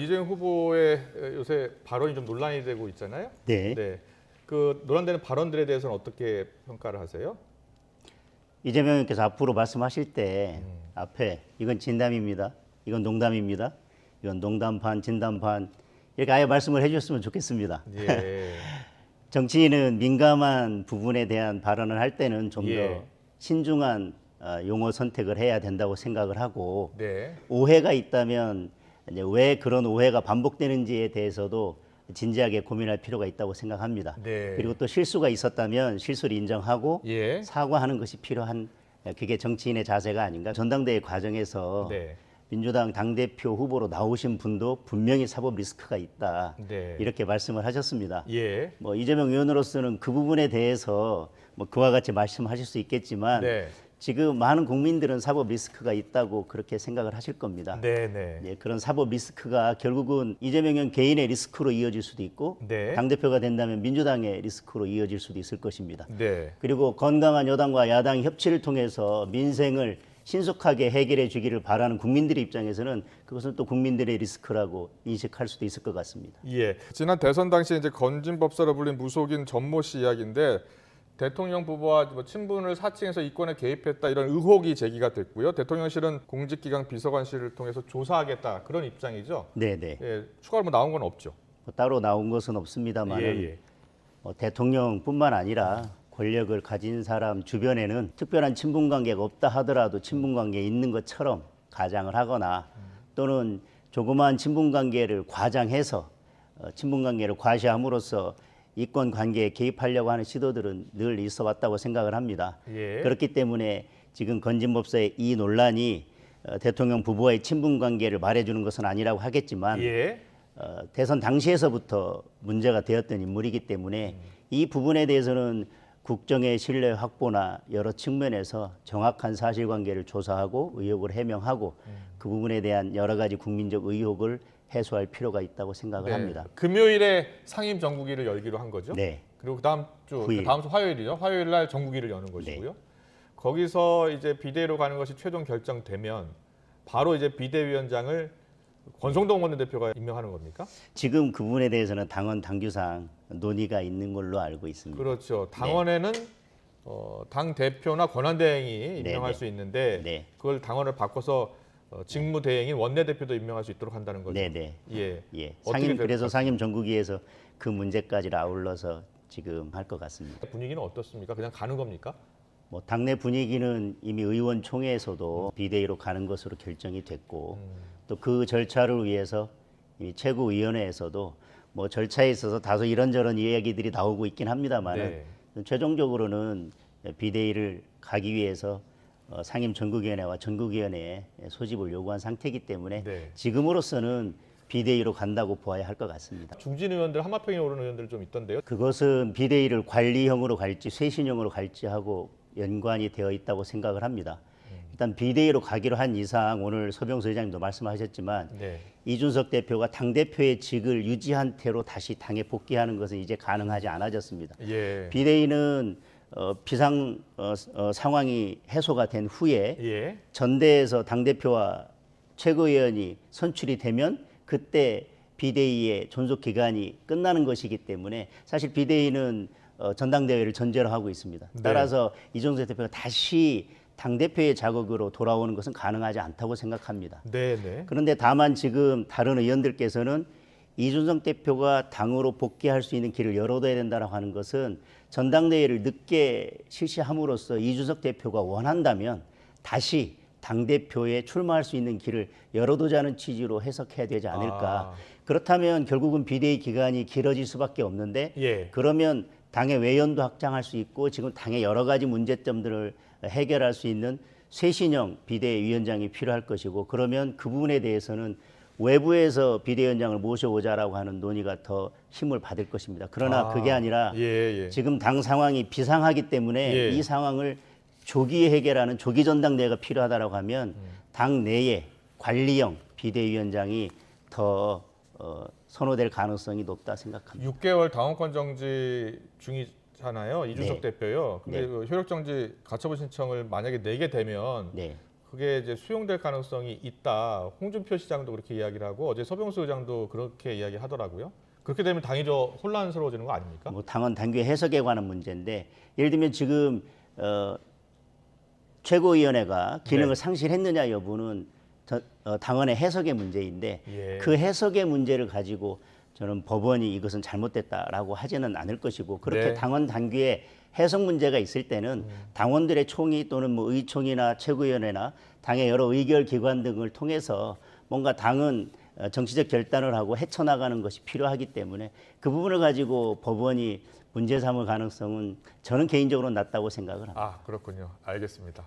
이재명 후보의 요새 발언이 좀 논란이 되고 있잖아요. 네. 네. 그 논란되는 발언들에 대해서는 어떻게 평가를 하세요? 이재명 의원께서 앞으로 말씀하실 때 앞에 이건 진담입니다. 이건 농담입니다. 이건 농담 반, 진담 반 이렇게 아예 말씀을 해주셨으면 좋겠습니다. 예. 정치인은 민감한 부분에 대한 발언을 할 때는 좀 더 예. 신중한 용어 선택을 해야 된다고 생각을 하고 네. 오해가 있다면 이제 왜 그런 오해가 반복되는지에 대해서도 진지하게 고민할 필요가 있다고 생각합니다. 네. 그리고 또 실수가 있었다면 실수를 인정하고 예. 사과하는 것이 필요한 그게 정치인의 자세가 아닌가. 전당대회 과정에서 네. 민주당 당대표 후보로 나오신 분도 분명히 사법 리스크가 있다. 네. 이렇게 말씀을 하셨습니다. 예. 뭐 이재명 의원으로서는 그 부분에 대해서 뭐 그와 같이 말씀하실 수 있겠지만 네. 지금 많은 국민들은 사법 리스크가 있다고 그렇게 생각을 하실 겁니다. 네, 네. 예, 그런 사법 리스크가 결국은 이재명 의원 개인의 리스크로 이어질 수도 있고 네. 당대표가 된다면 민주당의 리스크로 이어질 수도 있을 것입니다. 네. 그리고 건강한 여당과 야당의 협치를 통해서 민생을 신속하게 해결해 주기를 바라는 국민들의 입장에서는 그것은 또 국민들의 리스크라고 인식할 수도 있을 것 같습니다. 예. 지난 대선 당시 이제 건진법사로 불린 무속인 전모 씨 이야기인데 대통령 부부와 뭐 친분을 사칭해서 이권에 개입했다 이런 의혹이 제기가 됐고요. 대통령실은 공직기강 비서관실을 통해서 조사하겠다 그런 입장이죠. 네네. 예. 추가로 뭐 나온 건 없죠. 뭐 따로 나온 것은 없습니다만 예. 대통령뿐만 아니라 권력을 가진 사람 주변에는 특별한 친분 관계가 없다 하더라도 친분 관계에 있는 것처럼 가장을 하거나 또는 조그마한 친분 관계를 과장해서 친분 관계를 과시함으로써 이권 관계에 개입하려고 하는 시도들은 늘 있어 왔다고 생각을 합니다. 예. 그렇기 때문에 지금 건진법사의 이 논란이 대통령 부부와의 친분 관계를 말해주는 것은 아니라고 하겠지만 예. 대선 당시에서부터 문제가 되었던 인물이기 때문에 이 부분에 대해서는 국정의 신뢰 확보나 여러 측면에서 정확한 사실관계를 조사하고 의혹을 해명하고 그 부분에 대한 여러 가지 국민적 의혹을 해소할 필요가 있다고 생각을 합니다. 금요일에 상임 정국위를 열기로 한 거죠. 네. 그리고 다음 주 후일. 다음 주 화요일이죠. 화요일 날 정국위를 여는 것이고요. 거기서 이제 비대위로 가는 것이 최종 결정되면 바로 이제 비대위원장을 권성동 원내대표가 임명하는 겁니까? 지금 그 부분에 대해서는 당원 당규상 논의가 있는 걸로 알고 있습니다. 그렇죠. 당원에는 당 대표나 권한대행이 임명할 네. 수 있는데 네. 그걸 당원을 바꿔서 직무대행인 원내대표도 임명할 수 있도록 한다는 거죠. 네네. 예. 예. 어떻게 상임 될 것 그래서 같습니까? 상임 전국위에서 그 문제까지를 아울러서 지금 할 것 같습니다. 분위기는 어떻습니까? 그냥 가는 겁니까? 뭐 당내 분위기는 이미 의원총회에서도 비대위로 가는 것으로 결정이 됐고 또 그 절차를 위해서 이미 최고위원회에서도 뭐 절차에 있어서 다소 이런저런 이야기들이 나오고 있긴 합니다만 최종적으로는 비대위를 가기 위해서 상임 전국위원회와 전국위원회에 소집을 요구한 상태이기 때문에 네. 지금으로서는 비대위로 간다고 보아야 할 것 같습니다. 중진 의원들 한마평에 오르는 의원들 좀 있던데요. 그것은 비대위를 관리형으로 갈지 쇄신형으로 갈지 하고 연관이 되어 있다고 생각을 합니다. 일단 비대위로 가기로 한 이상 오늘 서병수 회장님도 말씀하셨지만 네. 이준석 대표가 당대표의 직을 유지한 태로 다시 당에 복귀하는 것은 이제 가능하지 않아졌습니다. 예. 비대위는 비상 상황이 해소가 된 후에 예. 전대에서 당대표와 최고위원이 선출이 되면 그때 비대위의 존속 기간이 끝나는 것이기 때문에 사실 비대위는 전당대회를 전제로 하고 있습니다. 네. 따라서 이준석 대표가 다시 당대표의 자격으로 돌아오는 것은 가능하지 않다고 생각합니다. 네. 그런데 다만 지금 다른 의원들께서는 이준석 대표가 당으로 복귀할 수 있는 길을 열어둬야 된다고 하는 것은 전당대회를 늦게 실시함으로써 이준석 대표가 원한다면 다시 당대표에 출마할 수 있는 길을 열어두자는 취지로 해석해야 되지 않을까. 그렇다면 결국은 비대위 기간이 길어질 수밖에 없는데 예. 그러면 당의 외연도 확장할 수 있고 지금 당의 여러 가지 문제점들을 해결할 수 있는 쇄신형 비대위원장이 필요할 것이고 그러면 그 부분에 대해서는 외부에서 비대위원장을 모셔오자라고 하는 논의가 더 힘을 받을 것입니다. 그러나 그게 아니라 지금 당 상황이 비상하기 때문에 이 상황을 조기에 해결하는 조기 전당대회가 필요하다고 하면 당 내에 관리형 비대위원장이 더 선호될 가능성이 높다 생각합니다. 6개월 당원권 정지 중이잖아요. 이준석 대표요. 근데 그 효력 정지 가처분 신청을 만약에 내게 되면 그게 이제 수용될 가능성이 있다. 홍준표 시장도 그렇게 이야기를 하고 어제 서병수 의장도 그렇게 이야기하더라고요. 그렇게 되면 당이 더 혼란스러워지는 거 아닙니까? 뭐 당원 당규 해석에 관한 문제인데 예를 들면 지금 최고위원회가 기능을 네. 상실했느냐 여부는 당원의 해석의 문제인데 예. 그 해석의 문제를 가지고 저는 법원이 이것은 잘못됐다라고 하지는 않을 것이고 그렇게 네. 당원 당규에 해석 문제가 있을 때는 당원들의 총의 또는 뭐 의총이나 최고위원회나 당의 여러 의결 기관 등을 통해서 뭔가 당은 정치적 결단을 하고 헤쳐나가는 것이 필요하기 때문에 그 부분을 가지고 법원이 문제 삼을 가능성은 저는 개인적으로 낮다고 생각을 합니다. 아, 그렇군요. 알겠습니다.